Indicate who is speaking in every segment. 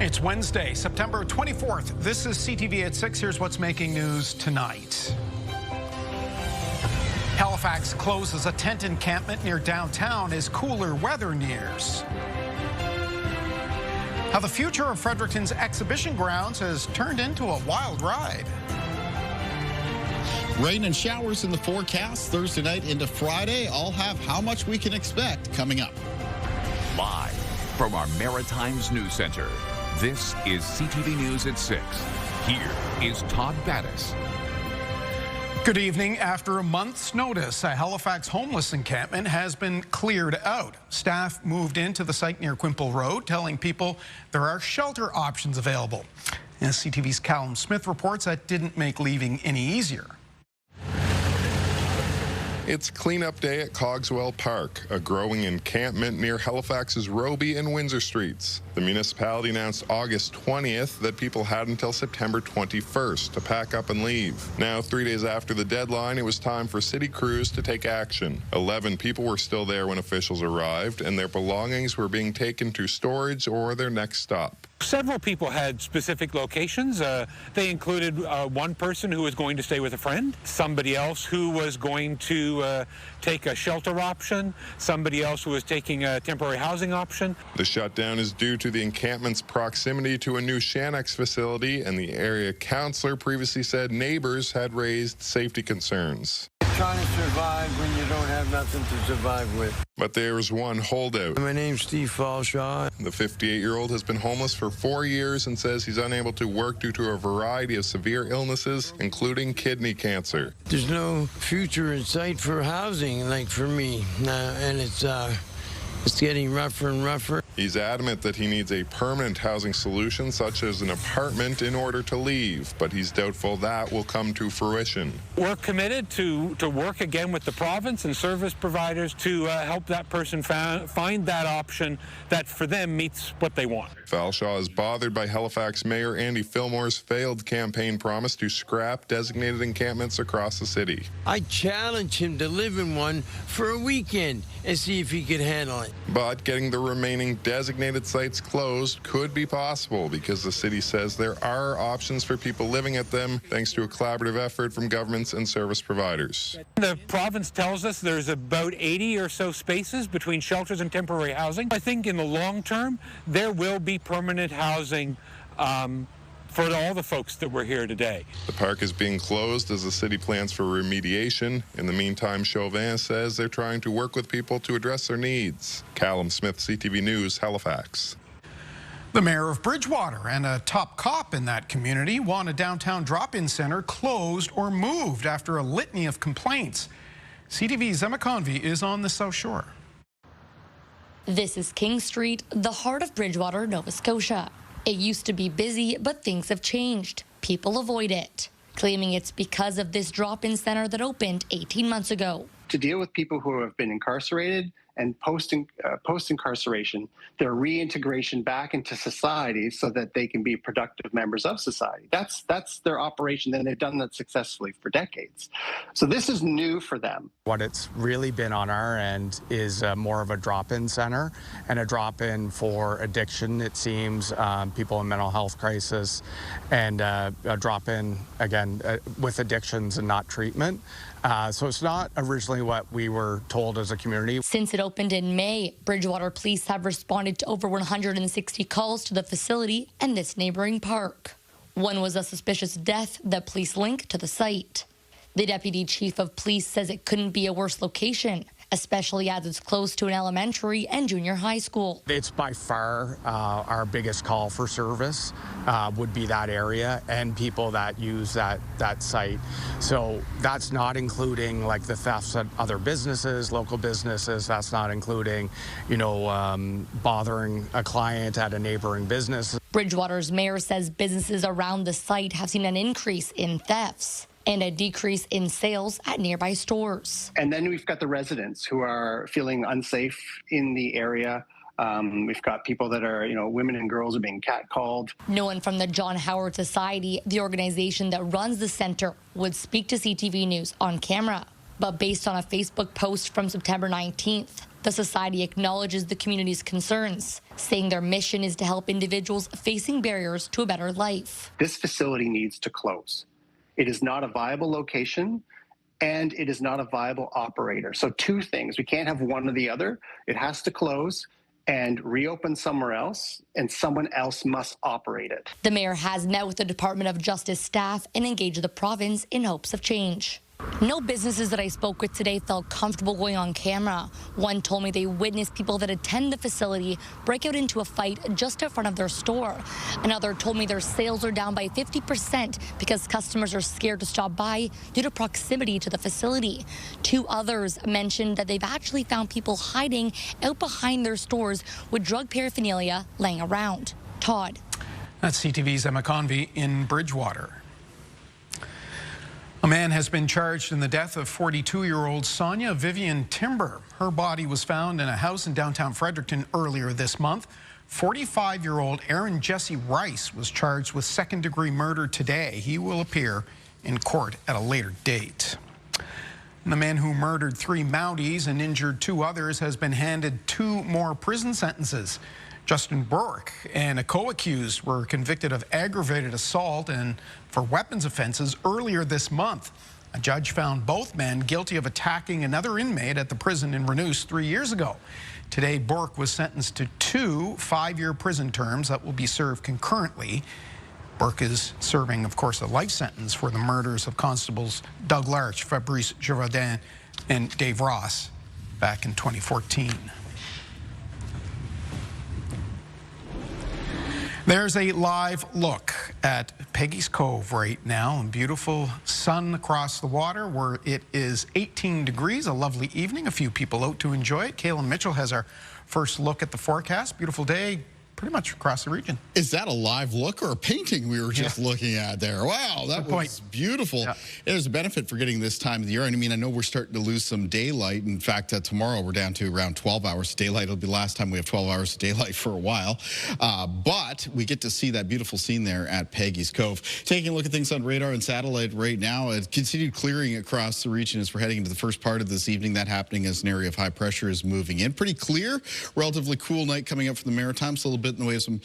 Speaker 1: It's Wednesday, September 24th. This is CTV at 6. Here's what's making news tonight. Halifax closes a tent encampment near downtown as cooler weather nears. How the future of Fredericton's exhibition grounds has turned into a wild ride.
Speaker 2: Rain and showers in the forecast Thursday night into Friday. I'll have how much we can expect coming up.
Speaker 3: Live from our Maritimes News Center, this is CTV News at 6. Here is Todd Battis.
Speaker 1: Good evening. After a month's notice, a Halifax homeless encampment has been cleared out. Staff moved into the site near Quimple Road, telling people there are shelter options available. As CTV's Callum Smith reports, that didn't make leaving any easier.
Speaker 4: It's cleanup day at Cogswell Park, a growing encampment near Halifax's Roby and Windsor Streets. The municipality announced August 20th that people had until September 21st to pack up and leave. Now, 3 days after the deadline, it was time for city crews to take action. 11 people were still there when officials arrived, and their belongings were being taken to storage or their next stop.
Speaker 5: Several people had specific locations. They included one person who was going to stay with a friend, somebody else who was going to take a shelter option, somebody else who was taking a temporary housing option.
Speaker 4: The shutdown is due to the encampment's proximity to a new Shannex facility, and the area councillor previously said neighbors had raised safety concerns.
Speaker 6: Trying to survive when you don't have nothing to survive with.
Speaker 4: But there was one holdout.
Speaker 6: My name's Steve Falshaw.
Speaker 4: The 58-year-old has been homeless for 4 years and says he's unable to work due to a variety of severe illnesses, including kidney cancer.
Speaker 6: There's no future in sight for housing, like for me, and it's getting rougher and rougher.
Speaker 4: He's adamant that he needs a permanent housing solution, such as an apartment, in order to leave, but he's doubtful that will come to fruition.
Speaker 5: We're committed to work again with the province and service providers to help that person find that option that for them meets what they want.
Speaker 4: Falshaw is bothered by Halifax Mayor Andy Fillmore's failed campaign promise to scrap designated encampments across the city.
Speaker 6: I challenged him to live in one for a weekend and see if he could handle it.
Speaker 4: But getting the remaining designated sites closed could be possible because the city says there are options for people living at them thanks to a collaborative effort from governments and service providers.
Speaker 5: The province tells us there's about 80 or so spaces between shelters and temporary housing. I think in the long term, there will be permanent housing for all the folks that were here today.
Speaker 4: The park is being closed as the city plans for remediation. In the meantime, Chauvin says they're trying to work with people to address their needs. Callum Smith, CTV News, Halifax.
Speaker 1: The mayor of Bridgewater and a top cop in that community want a downtown drop-in center closed or moved after a litany of complaints. CTV's Emma Convey is on the South Shore.
Speaker 7: This is King Street, the heart of Bridgewater, Nova Scotia. It used to be busy, but things have changed. People avoid it, claiming it's because of this drop-in center that opened 18 months ago.
Speaker 8: To deal with people who have been incarcerated and post-incarceration, their reintegration back into society so that they can be productive members of society. That's their operation, and they've done that successfully for decades. So this is new for them.
Speaker 9: What it's really been on our end is more of a drop-in center and a drop-in for addiction, it seems, people in mental health crisis, and a drop-in, again, with addictions and not treatment. So it's not originally what we were told as a community.
Speaker 7: Since it opened in May, Bridgewater police have responded to over 160 calls to the facility and this neighboring park. One was a suspicious death that police linked to the site. The deputy chief of police says it couldn't be a worse location, especially as it's close to an elementary and junior high school.
Speaker 9: It's by far our biggest call for service would be that area and people that use that site. So that's not including like the thefts at other businesses, local businesses. That's not including, bothering a client at a neighboring business.
Speaker 7: Bridgewater's mayor says businesses around the site have seen an increase in thefts and a decrease in sales at nearby stores.
Speaker 8: And then we've got the residents who are feeling unsafe in the area. We've got people that are, women and girls are being catcalled.
Speaker 7: No one from the John Howard Society, the organization that runs the center, would speak to CTV News on camera. But based on a Facebook post from September 19th, the society acknowledges the community's concerns, saying their mission is to help individuals facing barriers to a better life.
Speaker 8: This facility needs to close. It is not a viable location, and it is not a viable operator. So two things. We can't have one or the other. It has to close and reopen somewhere else, and someone else must operate it.
Speaker 7: The mayor has met with the Department of Justice staff and engaged the province in hopes of change. No businesses that I spoke with today felt comfortable going on camera. One told me they witnessed people that attend the facility break out into a fight just in front of their store. Another told me their sales are down by 50% because customers are scared to stop by due to proximity to the facility. Two others mentioned that they've actually found people hiding out behind their stores with drug paraphernalia laying around. Todd.
Speaker 1: That's CTV's Emma Convey in Bridgewater. A man has been charged in the death of 42-year-old Sonia Vivian Timber. Her body was found in a house in downtown Fredericton earlier this month. 45-year-old Aaron Jesse Rice was charged with second-degree murder today. He will appear in court at a later date. And the man who murdered 3 Mounties and injured 2 others has been handed 2 more prison sentences. Justin Burke and a co-accused were convicted of aggravated assault and for weapons offenses earlier this month. A judge found both men guilty of attacking another inmate at the prison in Renouse 3 years ago. Today, Burke was sentenced to 2 5-year prison terms that will be served concurrently. Burke is serving, of course, a life sentence for the murders of constables Doug Larch, Fabrice Girardin, and Dave Ross back in 2014. There's a live look at Peggy's Cove right now, and beautiful sun across the water where it is 18 degrees, a lovely evening, a few people out to enjoy it. Kaylin Mitchell has our first look at the forecast. Beautiful day pretty much across the region.
Speaker 2: Is that a live look or a painting we were just looking at there? Wow, that was beautiful. Yeah. There's a benefit for getting this time of the year. And I mean, I know we're starting to lose some daylight. In fact, tomorrow we're down to around 12 hours of daylight. It'll be the last time we have 12 hours of daylight for a while. But we get to see that beautiful scene there at Peggy's Cove. Taking a look at things on radar and satellite right now, it continued clearing across the region as we're heading into the first part of this evening. That happening as an area of high pressure is moving in. Pretty clear, relatively cool night coming up from the Maritimes, a little bit in the way of some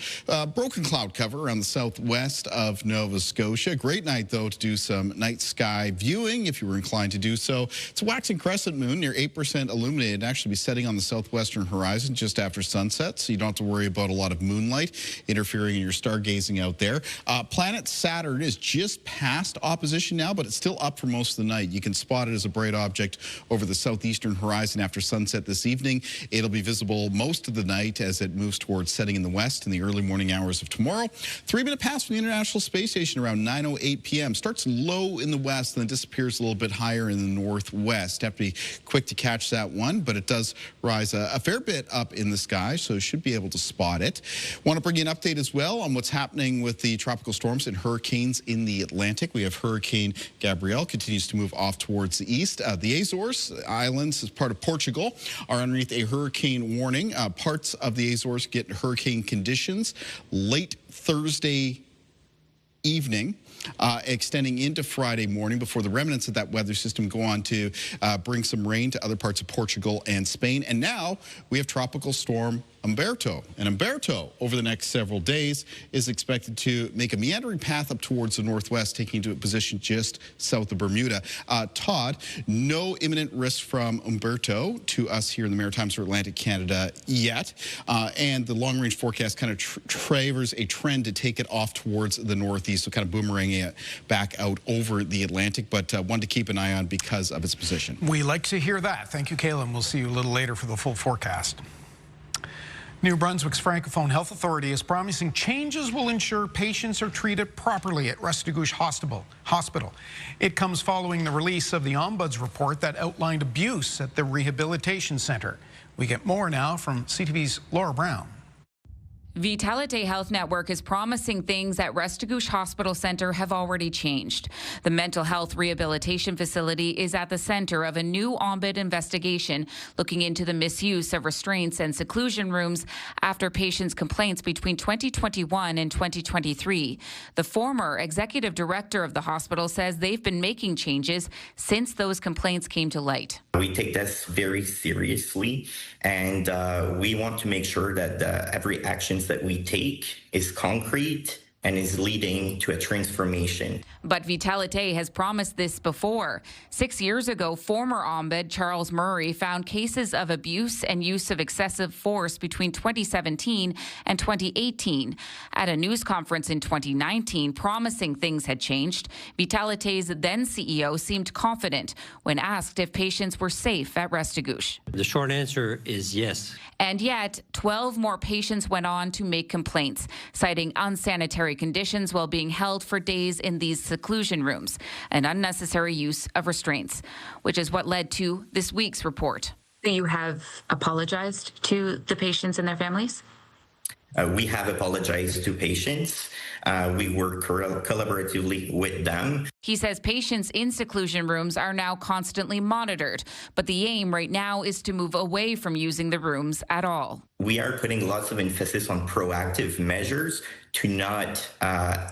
Speaker 2: broken cloud cover around the southwest of Nova Scotia. Great night, though, to do some night sky viewing if you were inclined to do so. It's a waxing crescent moon near 8% illuminated. Actually be setting on the southwestern horizon just after sunset, so you don't have to worry about a lot of moonlight interfering in your stargazing out there. Planet Saturn is just past opposition now, but it's still up for most of the night. You can spot it as a bright object over the southeastern horizon after sunset this evening. It'll be visible most of the night as it moves towards setting in the west in the early morning hours of tomorrow. 3-minute pass from the International Space Station around 9:08 p.m. Starts low in the west and then disappears a little bit higher in the northwest. Have to be quick to catch that one, but it does rise a fair bit up in the sky, so you should be able to spot it. Want to bring you an update as well on what's happening with the tropical storms and hurricanes in the Atlantic. We have Hurricane Gabrielle continues to move off towards the east. The Azores Islands, as part of Portugal, are underneath a hurricane warning. Parts of the Azores get hurricane conditions late Thursday evening, extending into Friday morning before the remnants of that weather system go on to bring some rain to other parts of Portugal and Spain. And now we have tropical storm Umberto. And Umberto, over the next several days, is expected to make a meandering path up towards the northwest, taking into a position just south of Bermuda. Todd, no imminent risk from Umberto to us here in the Maritimes or Atlantic Canada yet. And the long-range forecast kind of favors a trend to take it off towards the northeast, so kind of boomeranging it back out over the Atlantic, but one to keep an eye on because of its position.
Speaker 1: We like to hear that. Thank you, Kaylin. We'll see you a little later for the full forecast. New Brunswick's Francophone Health Authority is promising changes will ensure patients are treated properly at Restigouche Hospital. It comes following the release of the Ombuds report that outlined abuse at the rehabilitation centre. We get more now from CTV's Laura Brown.
Speaker 10: Vitalite Health Network is promising things at Restigouche Hospital Centre have already changed. The mental health rehabilitation facility is at the centre of a new ombudsman investigation looking into the misuse of restraints and seclusion rooms after patients' complaints between 2021 and 2023. The former executive director of the hospital says they've been making changes since those complaints came to light.
Speaker 11: We take this very seriously, and we want to make sure that every actions that we take is concrete and is leading to a transformation.
Speaker 10: But Vitalite has promised this before. 6 years ago, former Ombudsman Charles Murray found cases of abuse and use of excessive force between 2017 and 2018. At a news conference in 2019, promising things had changed, Vitalite's then CEO seemed confident when asked if patients were safe at Restigouche.
Speaker 12: The short answer is yes.
Speaker 10: And yet, 12 more patients went on to make complaints, citing unsanitary conditions while being held for days in these seclusion rooms and unnecessary use of restraints, which is what led to this week's report.
Speaker 13: You have apologized to the patients and their families?
Speaker 11: We have apologized to patients. We work collaboratively with them.
Speaker 10: He says patients in seclusion rooms are now constantly monitored, but the aim right now is to move away from using the rooms at all.
Speaker 11: We are putting lots of emphasis on proactive measures to not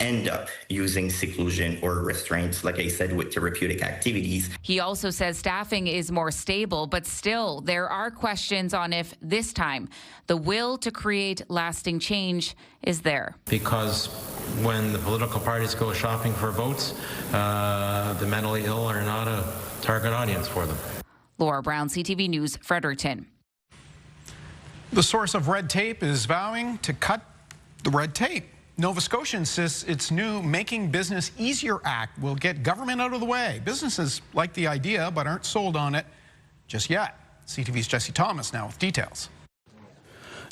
Speaker 11: end up using seclusion or restraints, like I said, with therapeutic activities.
Speaker 10: He also says staffing is more stable, but still there are questions on if this time the will to create lasting change is there.
Speaker 14: Because when the political parties go shopping for votes, the mentally ill are not a target audience for them.
Speaker 10: Laura Brown, CTV News, Fredericton.
Speaker 1: The source of red tape is vowing to cut the red tape. Nova Scotia insists its new Making Business Easier Act will get government out of the way. Businesses like the idea but aren't sold on it just yet. CTV's Jesse Thomas now with details.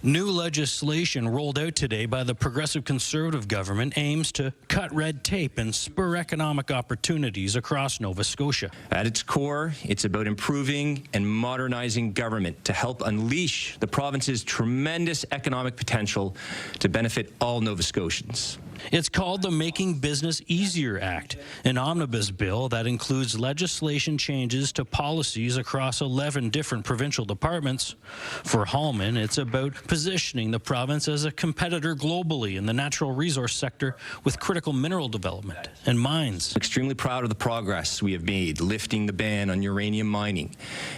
Speaker 15: New legislation rolled out today by the Progressive Conservative government aims to cut red tape and spur economic opportunities across Nova Scotia.
Speaker 16: At its core, it's about improving and modernizing government to help unleash the province's tremendous economic potential to benefit all Nova Scotians.
Speaker 15: It's called the Making Business Easier Act, an omnibus bill that includes legislation changes to policies across 11 different provincial departments. For Hallman, it's about positioning the province as a competitor globally in the natural resource sector with critical mineral development and mines.
Speaker 16: I'm extremely proud of the progress we have made, lifting the ban on uranium mining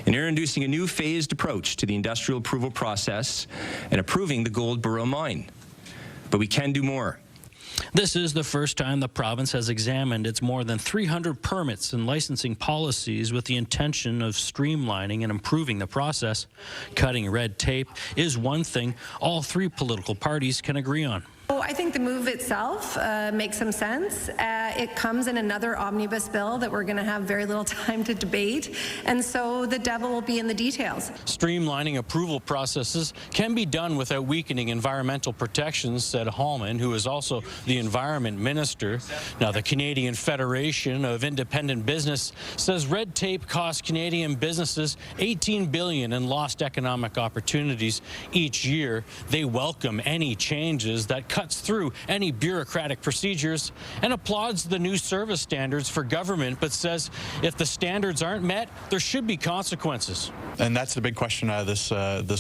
Speaker 16: and introducing a new phased approach to the industrial approval process and approving the Goldboro mine. But we can do more.
Speaker 15: This is the first time the province has examined its more than 300 permits and licensing policies with the intention of streamlining and improving the process. Cutting red tape is one thing all three political parties can agree on.
Speaker 17: Well, I think the move itself makes some sense. It comes in another omnibus bill that we're going to have very little time to debate, and so the devil will be in the details.
Speaker 15: Streamlining approval processes can be done without weakening environmental protections, said Hallman, who is also the Environment Minister. Now, the Canadian Federation of Independent Business says red tape costs Canadian businesses $18 billion in lost economic opportunities each year. They welcome any changes that cuts through any bureaucratic procedures and applauds the new service standards for government, but says if the standards aren't met, there should be consequences.
Speaker 18: And that's the big question out of this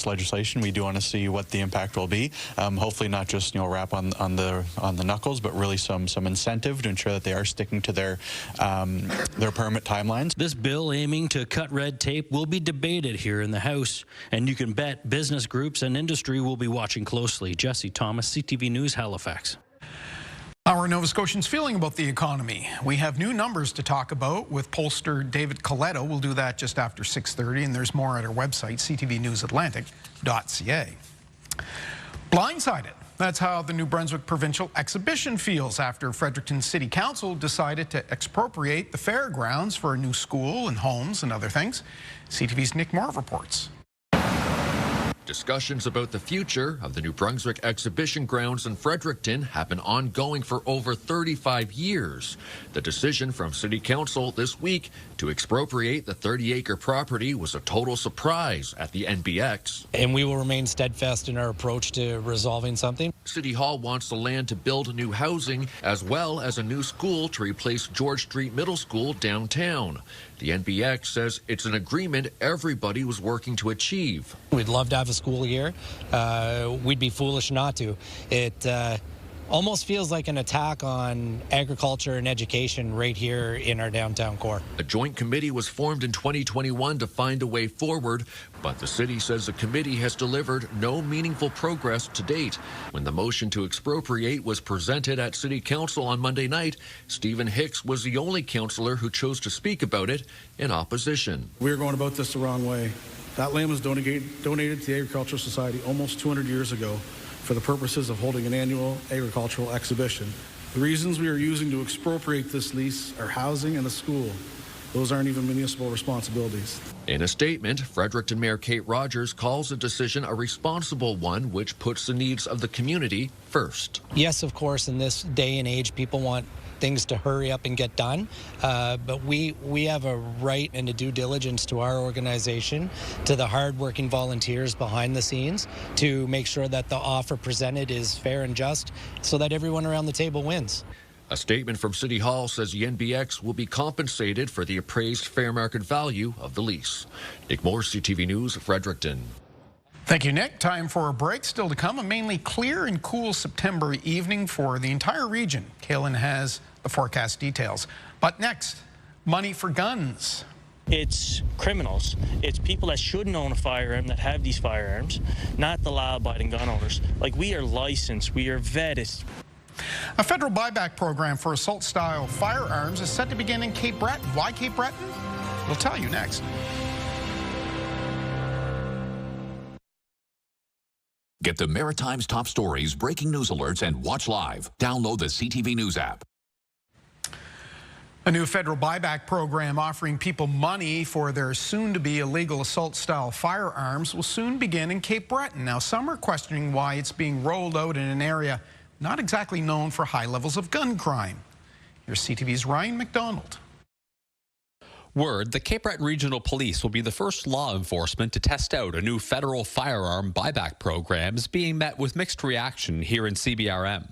Speaker 18: legislation. We do want to see what the impact will be. Hopefully not just rap on the knuckles, but really some incentive to ensure that they are sticking to their permit timelines.
Speaker 15: This bill aiming to cut red tape will be debated here in the House, and you can bet business groups and industry will be watching closely. Jesse Thomas, CTV News, Halifax.
Speaker 1: How are Nova Scotians feeling about the economy? We have new numbers to talk about with pollster David Coletto. We'll do that just after 6:30, and there's more at our website, ctvnewsatlantic.ca. Blindsided. That's how the New Brunswick Provincial Exhibition feels after Fredericton City Council decided to expropriate the fairgrounds for a new school and homes and other things. CTV's Nick Moore reports.
Speaker 19: Discussions about the future of the New Brunswick exhibition grounds in Fredericton have been ongoing for over 35 years. The decision from City Council this week to expropriate the 30-acre property was a total surprise at the NBX.
Speaker 20: And we will remain steadfast in our approach to resolving something.
Speaker 19: City Hall wants the land to build new housing as well as a new school to replace George Street Middle School downtown. The NBX says it's an agreement everybody was working to achieve.
Speaker 20: We'd love to have a school here. We'd be foolish not to. It almost feels like an attack on agriculture and education right here in our downtown core.
Speaker 19: A joint committee was formed in 2021 to find a way forward, but the city says the committee has delivered no meaningful progress to date. When the motion to expropriate was presented at City Council on Monday night, Stephen Hicks was the only councillor who chose to speak about it in opposition.
Speaker 21: We're going about this the wrong way. That land was donated to the Agricultural Society almost 200 years ago for the purposes of holding an annual agricultural exhibition. The reasons we are using to expropriate this lease are housing and a school. Those aren't even municipal responsibilities.
Speaker 19: In a statement, Fredericton Mayor Kate Rogers calls the decision a responsible one, which puts the needs of the community first.
Speaker 20: Yes, of course, in this day and age, people want things to hurry up and get done, but we have a right and a due diligence to our organization, to the hard-working volunteers behind the scenes, to make sure that the offer presented is fair and just so that everyone around the table wins.
Speaker 19: A statement from City Hall says the NBX will be compensated for the appraised fair market value of the lease. Nick Moore, CTV News, Fredericton.
Speaker 1: Thank you, Nick. Time for a break. Still to come, a mainly clear and cool September evening for the entire region. Kaylin has the forecast details. But next, money for guns.
Speaker 22: It's criminals. It's people that shouldn't own a firearm that have these firearms, not the law-abiding gun owners. Like, we are licensed, we are vetted.
Speaker 1: A federal buyback program for assault-style firearms is set to begin in Cape Breton. Why Cape Breton? We'll tell you next.
Speaker 3: Get the Maritime's top stories, breaking news alerts, and watch live. Download the CTV News app.
Speaker 1: A new federal buyback program offering people money for their soon-to-be illegal assault-style firearms will soon begin in Cape Breton. Now, some are questioning why it's being rolled out in an area not exactly known for high levels of gun crime. Here's CTV's Ryan McDonald.
Speaker 23: Word, the Cape Breton Regional Police will be the first law enforcement to test out a new federal firearm buyback program is being met with mixed reaction here in CBRM.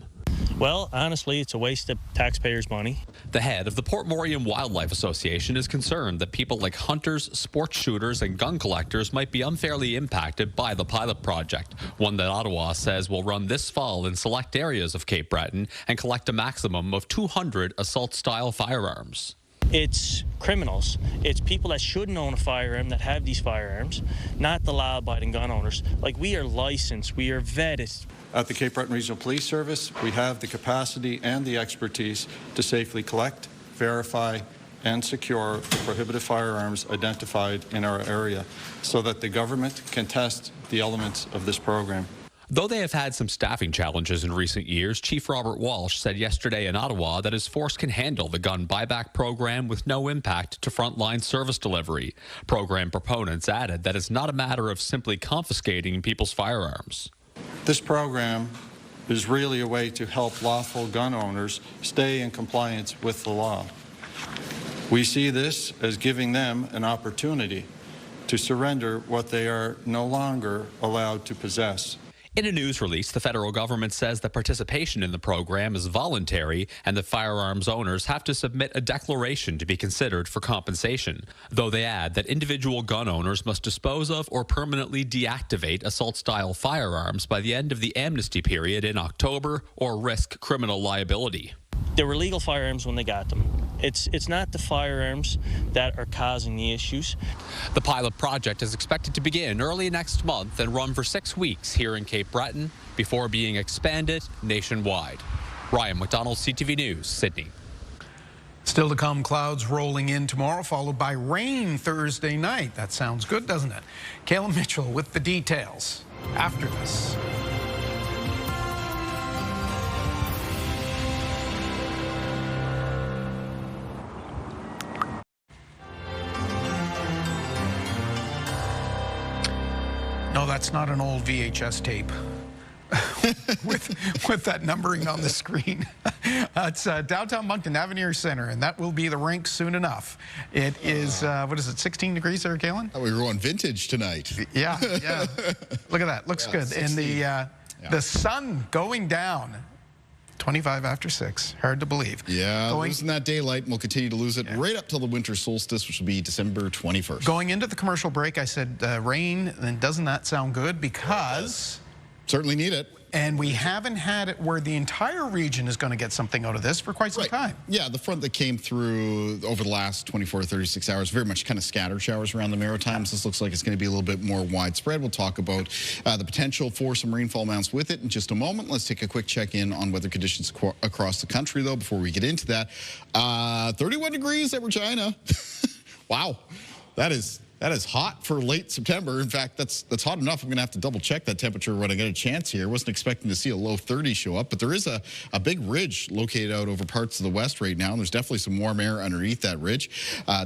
Speaker 22: Well, honestly, it's a waste of taxpayers' money.
Speaker 23: The head of the Port Moriam Wildlife Association is concerned that people like hunters, sports shooters, and gun collectors might be unfairly impacted by the pilot project, one that Ottawa says will run this fall in select areas of Cape Breton and collect a maximum of 200 assault-style firearms.
Speaker 22: It's criminals. It's people that shouldn't own a firearm that have these firearms, not the law-abiding gun owners. Like, we are licensed, we are vetted.
Speaker 24: At the Cape Breton Regional Police Service, we have the capacity and the expertise to safely collect, verify, and secure the prohibited firearms identified in our area so that the government can test the elements of this program.
Speaker 23: Though they have had some staffing challenges in recent years, Chief Robert Walsh said yesterday in Ottawa that his force can handle the gun buyback program with no impact to frontline service delivery. Program proponents added that it's not a matter of simply confiscating people's firearms.
Speaker 24: This program is really a way to help lawful gun owners stay in compliance with the law. We see this as giving them an opportunity to surrender what they are no longer allowed to possess.
Speaker 23: In a news release, the federal government says that participation in the program is voluntary and that firearms owners have to submit a declaration to be considered for compensation, though they add that individual gun owners must dispose of or permanently deactivate assault-style firearms by the end of the amnesty period in October or risk criminal liability.
Speaker 22: They were legal firearms when they got them. It's not the firearms that are causing the issues.
Speaker 23: The pilot project is expected to begin early next month and run for 6 weeks here in Cape Breton before being expanded nationwide. Ryan McDonald, CTV News, Sydney.
Speaker 1: Still to come, clouds rolling in tomorrow, followed by rain Thursday night. That sounds good, doesn't it? Kayla Mitchell with the details after this. No, that's not an old VHS tape. with that numbering on the screen. It's downtown Moncton, Avenir Center, and that will be the rink soon enough. It is, what is it, 16 degrees there, Galen?
Speaker 2: Oh, we were going vintage tonight.
Speaker 1: Yeah, yeah. Look at that. Looks good. 16. And the sun going down. 25 after 6. Hard to believe.
Speaker 2: Yeah, losing that daylight, and we'll continue to lose it right up till the winter solstice, which will be December 21st.
Speaker 1: Going into the commercial break, I said rain, and doesn't that sound good? Because...
Speaker 2: certainly need it.
Speaker 1: And we haven't had it where the entire region is going to get something out of this for quite some time.
Speaker 2: Yeah, the front that came through over the last 24 to 36 hours, very much kind of scattered showers around the Maritimes. This looks like it's going to be a little bit more widespread. We'll talk about the potential for some rainfall amounts with it in just a moment. Let's take a quick check-in on weather conditions across the country, though, before we get into that. 31 degrees at Regina. Wow, that is hot for late September. In fact, that's hot enough. I'm going to have to double check that temperature when I get a chance here. Wasn't expecting to see a low 30 show up, but there is a big ridge located out over parts of the west right now. And there's definitely some warm air underneath that ridge.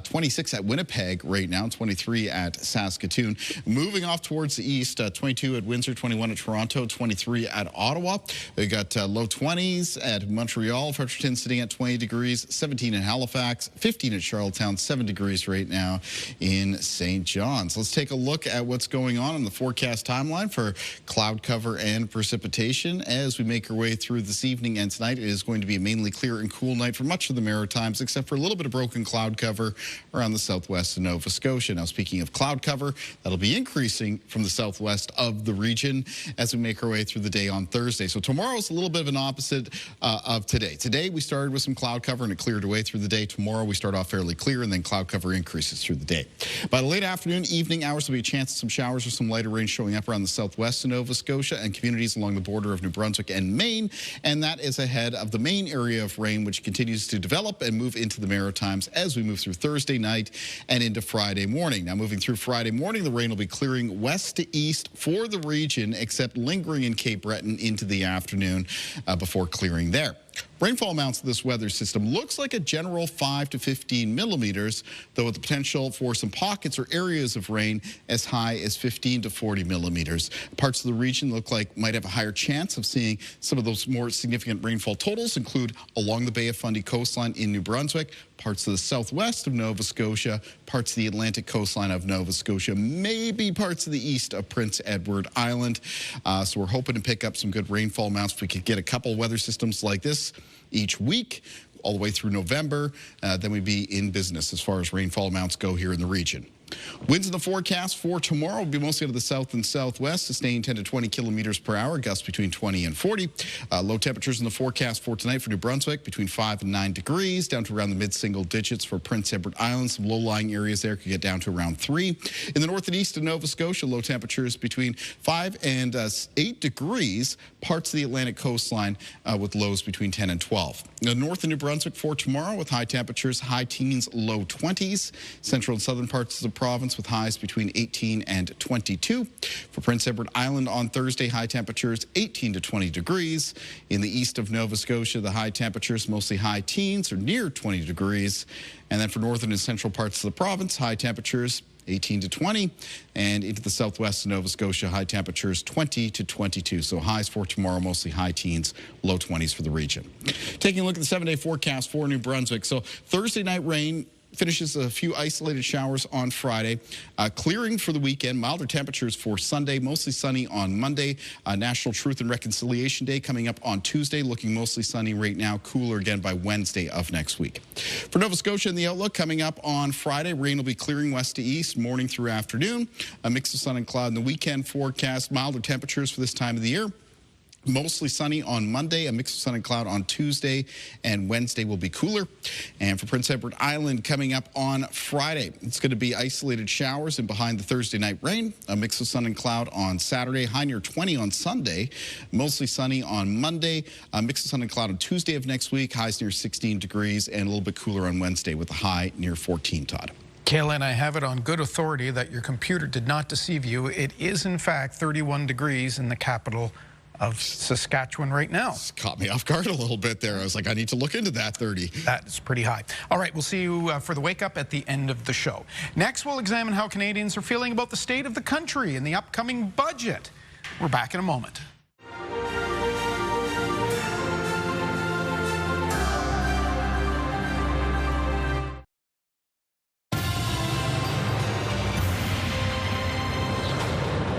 Speaker 2: 26 at Winnipeg right now, 23 at Saskatoon. Moving off towards the east, 22 at Windsor, 21 at Toronto, 23 at Ottawa. We got low 20s at Montreal, Fredericton sitting at 20 degrees, 17 in Halifax, 15 at Charlottetown, 7 degrees right now in St. John's. Let's take a look at what's going on in the forecast timeline for cloud cover and precipitation as we make our way through this evening and tonight. It is going to be a mainly clear and cool night for much of the Maritimes, except for a little bit of broken cloud cover around the southwest of Nova Scotia. Now, speaking of cloud cover, that'll be increasing from the southwest of the region as we make our way through the day on Thursday. So tomorrow's a little bit of an opposite of today. Today, we started with some cloud cover and it cleared away through the day. Tomorrow, we start off fairly clear and then cloud cover increases through the day. By the late afternoon, evening hours, there'll be a chance of some showers or some lighter rain showing up around the southwest of Nova Scotia and communities along the border of New Brunswick and Maine. And that is ahead of the main area of rain, which continues to develop and move into the Maritimes as we move through Thursday night and into Friday morning. Now, moving through Friday morning, the rain will be clearing west to east for the region, except lingering in Cape Breton into the afternoon before clearing there. Rainfall amounts of this weather system looks like a general 5 to 15 millimeters, though with the potential for some pockets or areas of rain as high as 15 to 40 millimeters. Parts of the region look like might have a higher chance of seeing some of those more significant rainfall totals include along the Bay of Fundy coastline in New Brunswick, parts of the southwest of Nova Scotia, parts of the Atlantic coastline of Nova Scotia, maybe parts of the east of Prince Edward Island. So we're hoping to pick up some good rainfall amounts. If we could get a couple weather systems like this each week, all the way through November, then we'd be in business as far as rainfall amounts go here in the region. Winds in the forecast for tomorrow will be mostly out of the south and southwest, sustaining 10 to 20 kilometers per hour, gusts between 20 and 40. Low temperatures in the forecast for tonight for New Brunswick between 5 and 9 degrees, down to around the mid-single digits for Prince Edward Island. Some low-lying areas there could get down to around 3. In the north and east of Nova Scotia, low temperatures between 5 and 8 degrees. Parts of the Atlantic coastline with lows between 10 and 12. Now, north of New Brunswick for tomorrow with high temperatures, high teens, low 20s. Central and southern parts of the province with highs between 18 and 22. For Prince Edward Island on Thursday, high temperatures 18 to 20 degrees. In the east of Nova Scotia, the high temperatures mostly high teens or near 20 degrees. And then for northern and central parts of the province, high temperatures 18 to 20, and into the southwest of Nova Scotia, high temperatures 20 to 22. So highs for tomorrow, mostly high teens, low 20s for the region. Taking a look at the 7-day forecast for New Brunswick. So Thursday night rain finishes a few isolated showers on Friday. Clearing for the weekend, milder temperatures for Sunday, mostly sunny on Monday. National Truth and Reconciliation Day coming up on Tuesday, looking mostly sunny right now, cooler again by Wednesday of next week. For Nova Scotia in the outlook, coming up on Friday, rain will be clearing west to east, morning through afternoon. A mix of sun and cloud in the weekend forecast, milder temperatures for this time of the year. Mostly sunny on Monday, a mix of sun and cloud on Tuesday, and Wednesday will be cooler. And for Prince Edward Island coming up on Friday, it's going to be isolated showers and behind the Thursday night rain, a mix of sun and cloud on Saturday, high near 20 on Sunday, mostly sunny on Monday, a mix of sun and cloud on Tuesday of next week, highs near 16 degrees, and a little bit cooler on Wednesday with a high near 14, Todd.
Speaker 1: Kaylin, I have it on good authority that your computer did not deceive you. It is, in fact, 31 degrees in the capital of Saskatchewan right now.
Speaker 2: Caught me off guard a little bit there. I was like, I need to look into that 30.
Speaker 1: That's pretty high. All right, we'll see you for the wake up at the end of the show. Next, we'll examine how Canadians are feeling about the state of the country and the upcoming budget. We're back in a moment.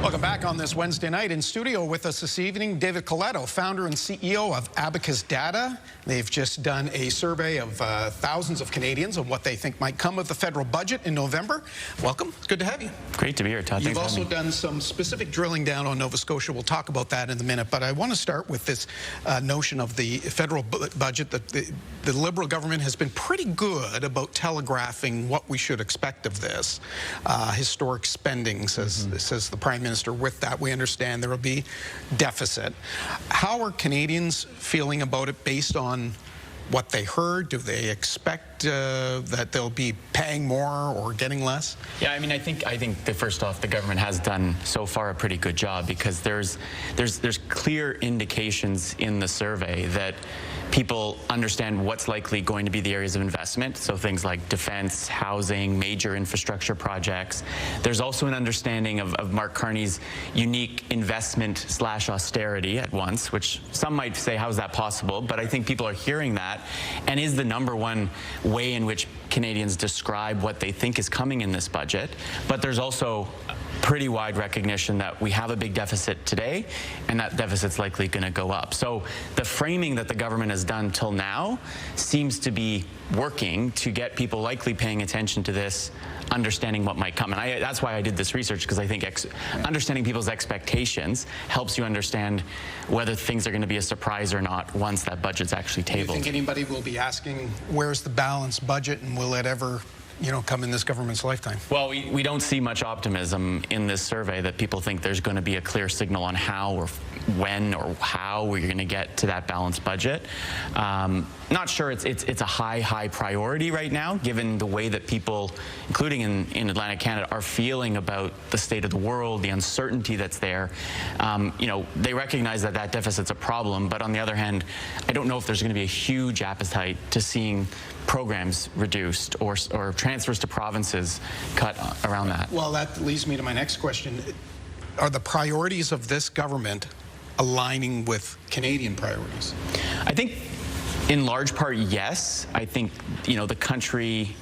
Speaker 1: Welcome back on this Wednesday night. In studio with us this evening, David Coletto, founder and CEO of Abacus Data. They've just done a survey of thousands of Canadians on what they think might come of the federal budget in November. Welcome. It's good to have you.
Speaker 4: Great to be here, Todd.
Speaker 1: You've also done some specific drilling down on Nova Scotia. We'll talk about that in a minute, but I want to start with this notion of the federal budget. That the Liberal government has been pretty good about telegraphing what we should expect of this. Historic spending, says the Prime Minister. With that, we understand there will be deficit. How are Canadians feeling about it based on what they heard? Do they expect that they'll be paying more or getting less?
Speaker 4: Yeah, I mean, I think that first off, the government has done so far a pretty good job, because there's clear indications in the survey that people understand what's likely going to be the areas of investment, so things like defense, housing, major infrastructure projects. There's also an understanding of Mark Carney's unique investment/austerity at once, which some might say, how's that possible? But I think people are hearing that, and is the #1 way in which Canadians describe what they think is coming in this budget. But there's also pretty wide recognition that we have a big deficit today, and that deficit's likely going to go up. So the framing that the government has done till now seems to be working to get people likely paying attention to this, understanding what might come. And that's why I did this research, because I think understanding people's expectations helps you understand whether things are going to be a surprise or not once that budget's actually tabled.
Speaker 1: Do you think anybody will be asking, where's the balanced budget, and will it ever come in this government's lifetime?
Speaker 4: Well, we don't see much optimism in this survey that people think there's going to be a clear signal on how or when or how we're going to get to that balanced budget. Not sure it's a high priority right now, given the way that people, including in Atlantic Canada, are feeling about the state of the world, the uncertainty that's there. They recognize that deficit's a problem, but on the other hand, I don't know if there's going to be a huge appetite to seeing programs reduced or transfers to provinces cut around that.
Speaker 1: Well, that leads me to my next question. Are the priorities of this government aligning with Canadian priorities?
Speaker 4: I think in large part, yes. I think, the country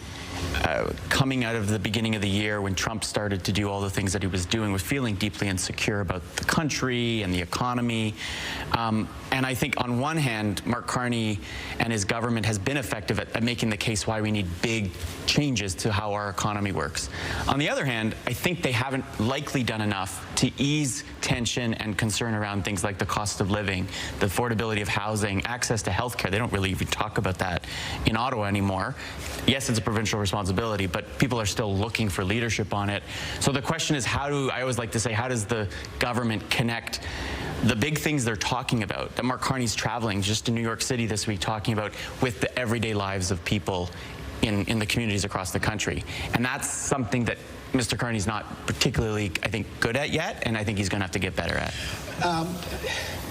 Speaker 4: coming out of the beginning of the year, when Trump started to do all the things that he was doing, was feeling deeply insecure about the country and the economy. And I think on one hand, Mark Carney and his government has been effective at making the case why we need big changes to how our economy works. On the other hand, I think they haven't likely done enough to ease tension and concern around things like the cost of living, the affordability of housing, access to health care. They don't really even talk about that in Ottawa anymore. Yes, it's a provincial responsibility, but people are still looking for leadership on it. So the question is, I always like to say, how does the government connect the big things they're talking about, that Mark Carney's traveling just to New York City this week talking about, with the everyday lives of people in the communities across the country? And that's something that Mr. Carney's not particularly, I think, good at yet, and I think he's going to have to get better at.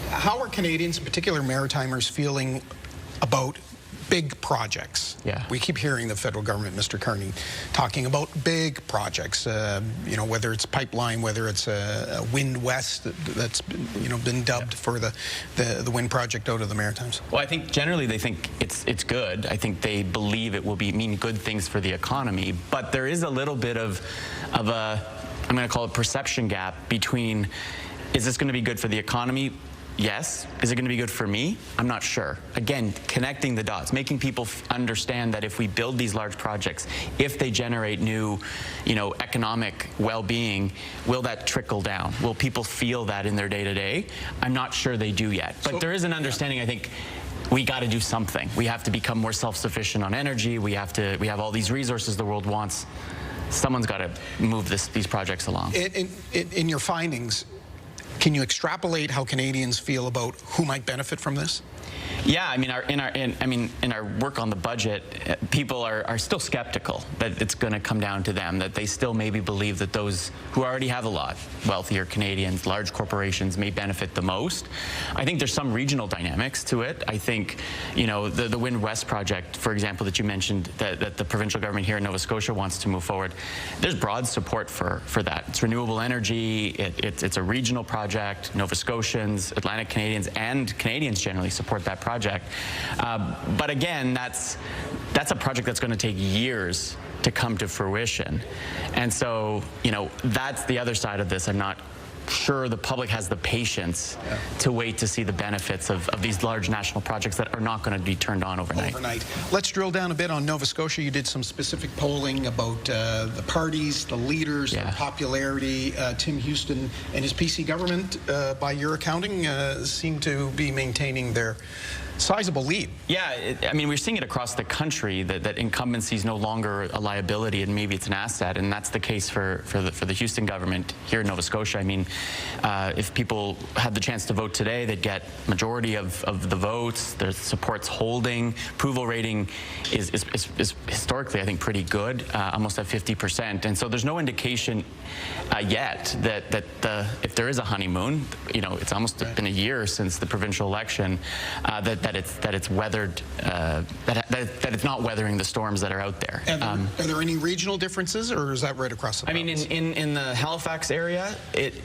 Speaker 1: How are Canadians, in particular Maritimers, feeling about big projects?
Speaker 4: Yeah.
Speaker 1: We keep hearing the federal government, Mr. Carney, talking about big projects, whether it's pipeline, whether it's a Wind West that's been dubbed for the wind project out of the Maritimes.
Speaker 4: Well, I think generally they think it's good. I think they believe it will mean good things for the economy, but there is a little bit of a, I'm going to call it, perception gap between, is this going to be good for the economy? Yes. Is it going to be good for me? I'm not sure. Again, connecting the dots, making people understand that if we build these large projects, if they generate new, economic well-being, will that trickle down? Will people feel that in their day-to-day? I'm not sure they do yet. But there is an understanding, I think, we got to do something. We have to become more self-sufficient on energy. We have all these resources the world wants. Someone's got to move these projects along.
Speaker 1: In your findings, can you extrapolate how Canadians feel about who might benefit from this?
Speaker 4: Yeah, I mean, in our work on the budget, people are still skeptical that it's going to come down to them, that they still maybe believe that those who already have a lot, wealthier Canadians, large corporations, may benefit the most. I think there's some regional dynamics to it. I think, you know, the Wind West project, for example, that you mentioned, that the provincial government here in Nova Scotia wants to move forward, there's broad support for that. It's renewable energy, it's a regional project. Nova Scotians, Atlantic Canadians, and Canadians generally support that project. But again, that's a project that's going to take years to come to fruition. And so, you know, that's the other side of this. I'm not sure the public has the patience to wait to see the benefits of these large national projects that are not going to be turned on overnight.
Speaker 1: Let's drill down a bit on Nova Scotia. You did some specific polling about the parties, the leaders, their popularity. Tim Houston and his PC government, by your accounting, seem to be maintaining their sizable lead.
Speaker 4: Yeah, I mean, we're seeing it across the country that incumbency is no longer a liability and maybe it's an asset, and that's the case for the Houston government here in Nova Scotia. I mean, if people had the chance to vote today, they'd get majority of the votes. Their support's holding. Approval rating is historically, I think, pretty good, almost at 50%. And so there's no indication yet that if there is a honeymoon, you know, it's almost been a year since the provincial election, that it's weathered, that it's not weathering the storms that are out there.
Speaker 1: Are there any regional differences, or is that right across the province?
Speaker 4: I mean, in the Halifax area,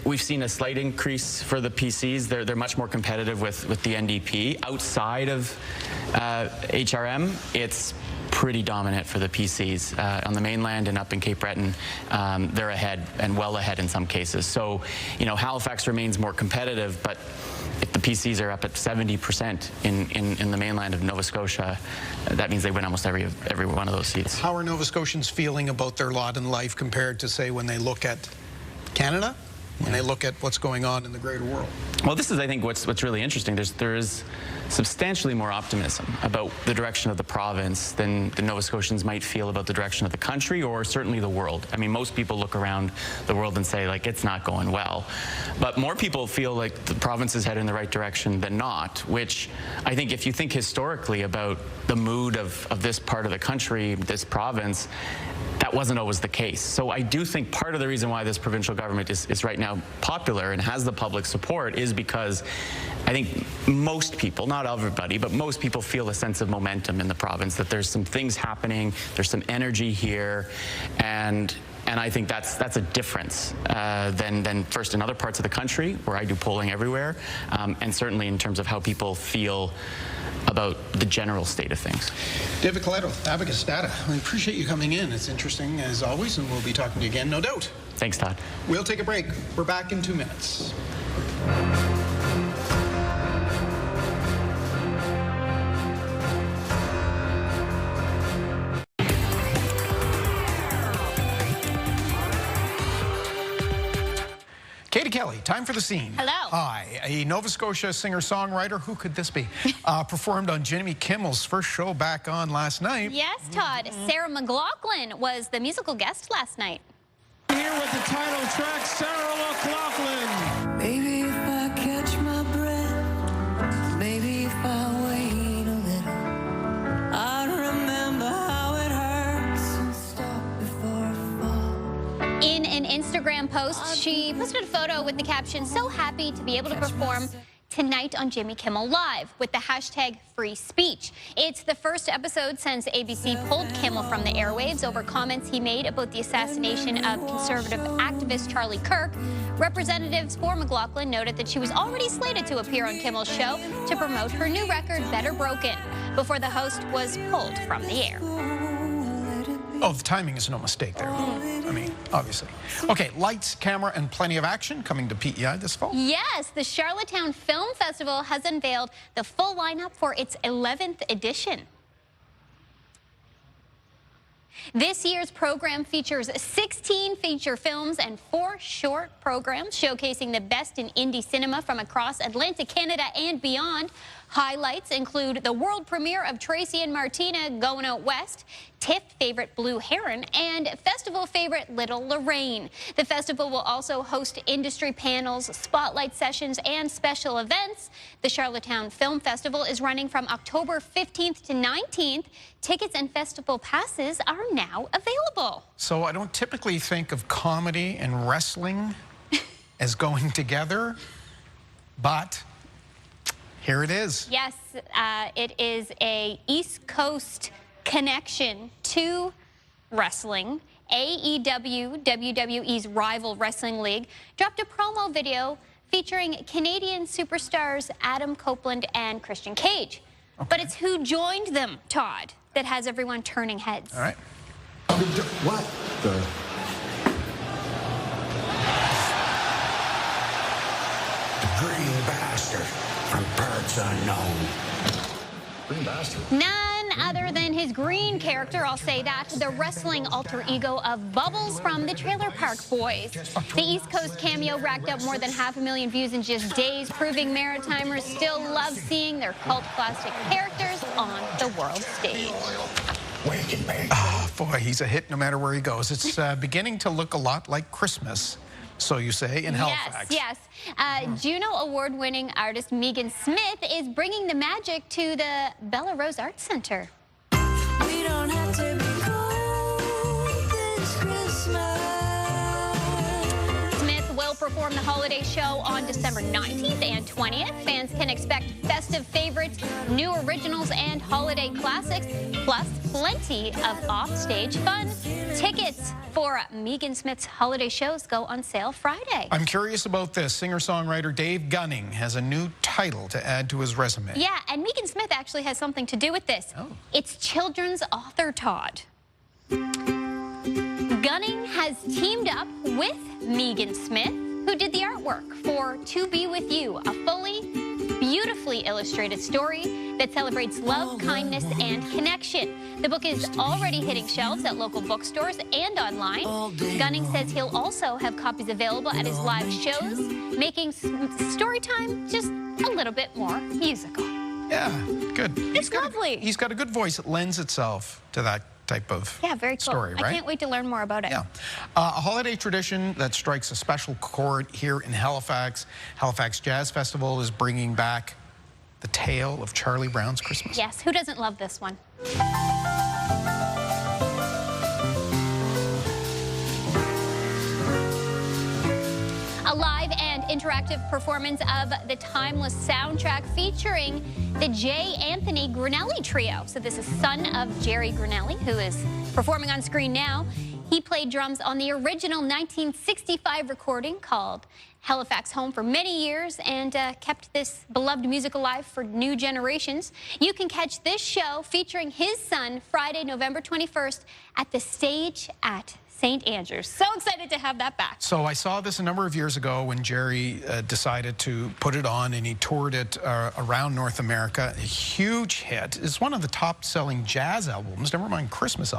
Speaker 4: we've seen a slight increase for the PCs. They're much more competitive with the NDP. Outside of HRM, it's pretty dominant for the PCs. On the mainland and up in Cape Breton, they're ahead, and well ahead in some cases. So, you know, Halifax remains more competitive, but if the PCs are up at 70% in the mainland of Nova Scotia, that means they win almost every one of those seats.
Speaker 1: How are Nova Scotians feeling about their lot in life compared to, say, when they look at Canada, when they look at what's going on in the greater world?
Speaker 4: Well, this is, I think, what's really interesting. There is substantially more optimism about the direction of the province than the Nova Scotians might feel about the direction of the country, or certainly the world. I mean, most people look around the world and say, like, it's not going well. But more people feel like the province is headed in the right direction than not, which I think, if you think historically about the mood of this part of the country, this province, that wasn't always the case. So I do think part of the reason why this provincial government is right now popular and has the public support is because I think most people, not everybody, but most people feel a sense of momentum in the province, that there's some things happening, there's some energy here, and I think that's a difference than first in other parts of the country, where I do polling everywhere, and certainly in terms of how people feel about the general state of things.
Speaker 1: David Coletto, Abacus Data, I appreciate you coming in. It's interesting, as always, and we'll be talking to you again, no doubt.
Speaker 4: Thanks, Todd.
Speaker 1: We'll take a break. We're back in 2 minutes. Katie Kelly, time for the scene.
Speaker 5: Hello.
Speaker 1: Hi. A Nova Scotia singer-songwriter, who could this be, performed on Jimmy Kimmel's first show back on last night.
Speaker 5: Yes, Todd. Sarah McLachlan was the musical guest last night.
Speaker 6: Here with the title track, Sarah McLachlan. Maybe if I catch my breath, maybe if I wait a little, I'd remember how it hurts and stop before I fall.
Speaker 5: In an Instagram post, she posted a photo with the caption, "So happy to be able to perform tonight on Jimmy Kimmel Live," with the hashtag free speech. It's the first episode since ABC pulled Kimmel from the airwaves over comments he made about the assassination of conservative activist Charlie Kirk. Representatives for McLachlan noted that she was already slated to appear on Kimmel's show to promote her new record, Better Broken, before the host was pulled from the air.
Speaker 1: Oh, the timing is no mistake there. I mean, obviously. Okay, lights, camera, and plenty of action coming to PEI this fall.
Speaker 5: Yes, the Charlottetown Film Festival has unveiled the full lineup for its 11th edition. This year's program features 16 feature films and 4 short programs showcasing the best in indie cinema from across Atlantic Canada and beyond. Highlights include the world premiere of Tracy and Martina Going Out West, TIFF favorite Blue Heron and festival favorite Little Lorraine. The festival will also host industry panels, spotlight sessions, and special events. The Charlottetown Film Festival is running from October 15th to 19th. Tickets and festival passes are now available.
Speaker 1: So I don't typically think of comedy and wrestling as going together, but here it is.
Speaker 5: Yes, it is a East Coast connection to wrestling. AEW, WWE's rival wrestling league, dropped a promo video featuring Canadian superstars Adam Copeland and Christian Cage. Okay. But it's who joined them, Todd, that has everyone turning heads.
Speaker 1: All right.
Speaker 7: What? The green bastard from parts unknown. Green bastard?
Speaker 5: None other than his green character, I'll say that, the wrestling alter ego of Bubbles from the Trailer Park Boys. The East Coast cameo racked up more than 500,000 views in just days, proving Maritimers still love seeing their cult classic characters on the world stage.
Speaker 1: Oh, boy, he's a hit no matter where he goes. It's beginning to look a lot like Christmas, so you say, in Halifax.
Speaker 5: Yes, yes. Juno Award-winning artist Megan Smith is bringing the magic to the Bella Rose Arts Center.
Speaker 6: We don't have to be cold this Christmas.
Speaker 5: Smith will perform the holiday show on December 19th and 20th. Fans can expect festive favorites, new originals, and holiday classics, plus plenty of off-stage fun. Tickets for Megan Smith's holiday shows go on sale Friday.
Speaker 1: I'm curious about this. Singer-songwriter Dave Gunning has a new title to add to his resume.
Speaker 5: Yeah, and Megan Smith actually has something to do with this.
Speaker 1: Oh.
Speaker 5: It's children's author, Todd. Gunning has teamed up with Megan Smith, who did the artwork for To Be With You, a fully, beautifully illustrated story that celebrates love, kindness, and connection. The book is already hitting shelves at local bookstores and online. Gunning says he'll also have copies available at his live shows, making story time just a little bit more musical.
Speaker 1: Yeah, good.
Speaker 5: It's lovely.
Speaker 1: He's got a good voice. It lends itself to that type of
Speaker 5: very cool.
Speaker 1: story, right?
Speaker 5: I can't wait to learn more about it.
Speaker 1: Yeah. A holiday tradition that strikes a special chord here in Halifax. Halifax Jazz Festival is bringing back the tale of Charlie Brown's Christmas.
Speaker 5: Yes, who doesn't love this one? A live and interactive performance of the timeless soundtrack featuring the J. Anthony Grinelli Trio. So this is son of Jerry Grinelli, who is performing on screen now. He played drums on the original 1965 recording called Halifax Home for many years and kept this beloved music alive for new generations. You can catch this show featuring his son Friday, November 21st at the Stage at St. Andrews. So excited to have that back.
Speaker 1: So I saw this a number of years ago when Jerry decided to put it on, and he toured it around North America. A huge hit. It's one of the top-selling jazz albums, never mind Christmas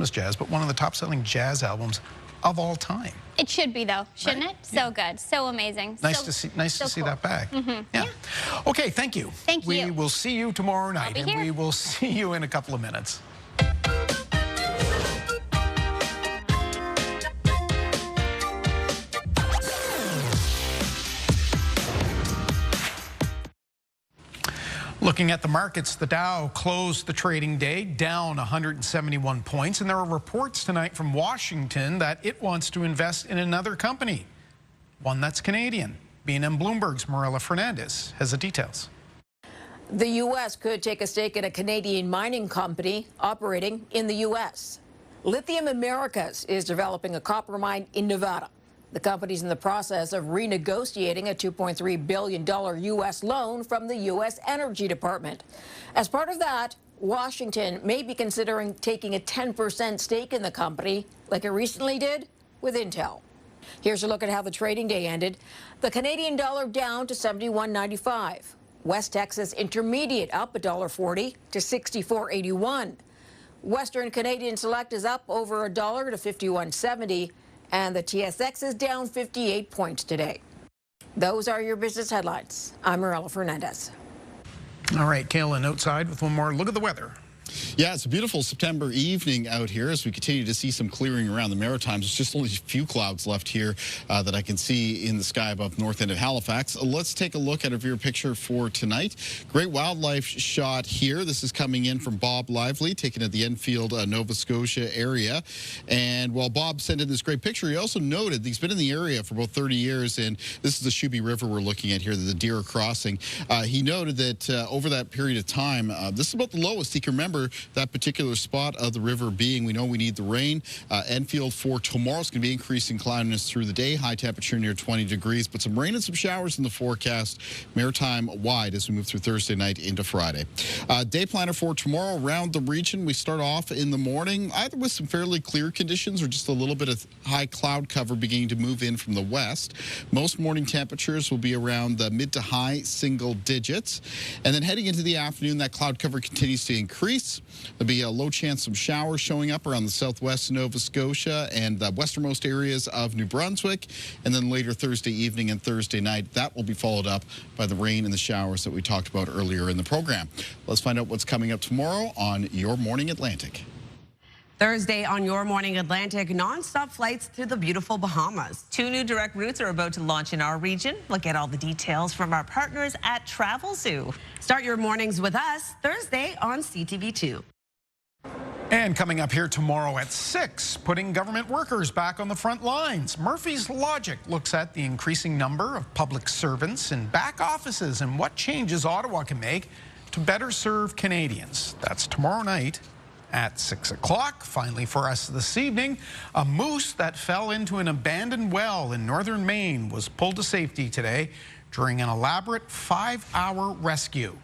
Speaker 1: jazz, but one of the top-selling jazz albums of all time.
Speaker 5: It should be, though, shouldn't it? So good. So amazing.
Speaker 1: Nice to see that back. Yeah. Okay, thank you.
Speaker 5: Thank you.
Speaker 1: We will see you tomorrow night,
Speaker 5: I'll be
Speaker 1: and
Speaker 5: here.
Speaker 1: we will see you in a couple of minutes. Looking at the markets, the Dow closed the trading day down 171 points, and there are reports tonight from Washington that it wants to invest in another company, one that's Canadian. B&M Bloomberg's Marilla Fernandez has the details.
Speaker 8: The U.S. could take a stake in a Canadian mining company operating in the U.S. Lithium Americas is developing a copper mine in Nevada. The company's in the process of renegotiating a $2.3 billion U.S. loan from the U.S. Energy Department. As part of that, Washington may be considering taking a 10% stake in the company, like it recently did with Intel. Here's a look at how the trading day ended. The Canadian dollar down to $71.95. West Texas Intermediate up $1.40 to $64.81. Western Canadian Select is up over $1 to $51.70. And the TSX is down 58 points today. Those are your business headlines. I'm Marilla Fernandez.
Speaker 1: All right, Kaylin outside with one more look at the weather.
Speaker 2: Yeah, it's a beautiful September evening out here as we continue to see some clearing around the Maritimes. There's just only a few clouds left here that I can see in the sky above north end of Halifax. Let's take a look at a viewer picture for tonight. Great wildlife shot here. This is coming in from Bob Lively, taken at the Enfield, Nova Scotia area. And while Bob sent in this great picture, he also noted he's been in the area for about 30 years, and this is the Shuby River we're looking at here, the deer are crossing. He noted that over that period of time, this is about the lowest he can remember that particular spot of the river being. We know we need the rain. Enfield for tomorrow is going to be increasing cloudiness through the day, high temperature near 20 degrees, but some rain and some showers in the forecast, maritime wide as we move through Thursday night into Friday. Day planner for tomorrow around the region. We start off in the morning either with some fairly clear conditions or just a little bit of high cloud cover beginning to move in from the west. Most morning temperatures will be around the mid to high single digits. And then heading into the afternoon, that cloud cover continues to increase. There'll be a low chance of showers showing up around the southwest of Nova Scotia and the westernmost areas of New Brunswick. And then later Thursday evening and Thursday night, that will be followed up by the rain and the showers that we talked about earlier in the program. Let's find out what's coming up tomorrow on Your Morning Atlantic.
Speaker 9: Thursday on Your Morning Atlantic, non-stop flights to the beautiful Bahamas. 2 new direct routes are about to launch in our region. We'll get all the details from our partners at Travel Zoo. Start your mornings with us Thursday on CTV2.
Speaker 1: And coming up here tomorrow at 6, putting government workers back on the front lines. Murphy's Logic looks at the increasing number of public servants in back offices and what changes Ottawa can make to better serve Canadians. That's tomorrow night at 6 o'clock. Finally for us this evening, a moose that fell into an abandoned well in northern Maine was pulled to safety today during an elaborate 5-hour rescue.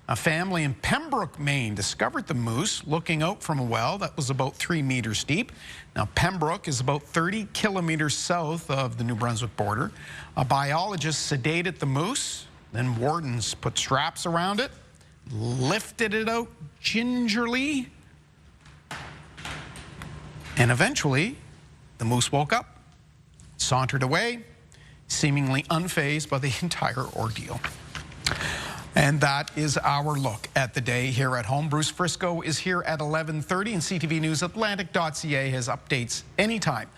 Speaker 1: A family in Pembroke, Maine discovered the moose looking out from a well that was about 3 meters deep. Now, Pembroke is about 30 kilometers south of the New Brunswick border. A biologist sedated the moose, then wardens put straps around it, lifted it out gingerly, and eventually the moose woke up, sauntered away, seemingly unfazed by the entire ordeal. And that is our look at the day here at home. Bruce Frisco is here at 11:30, and CTVNewsAtlantic.ca has updates anytime.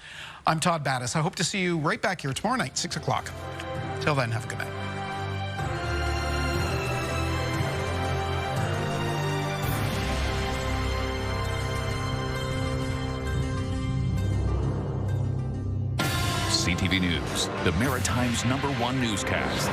Speaker 1: I'm Todd Battis. I hope to see you right back here tomorrow night, 6 o'clock. Till then, have a good night.
Speaker 3: CTV News, the Maritime's #1 newscast.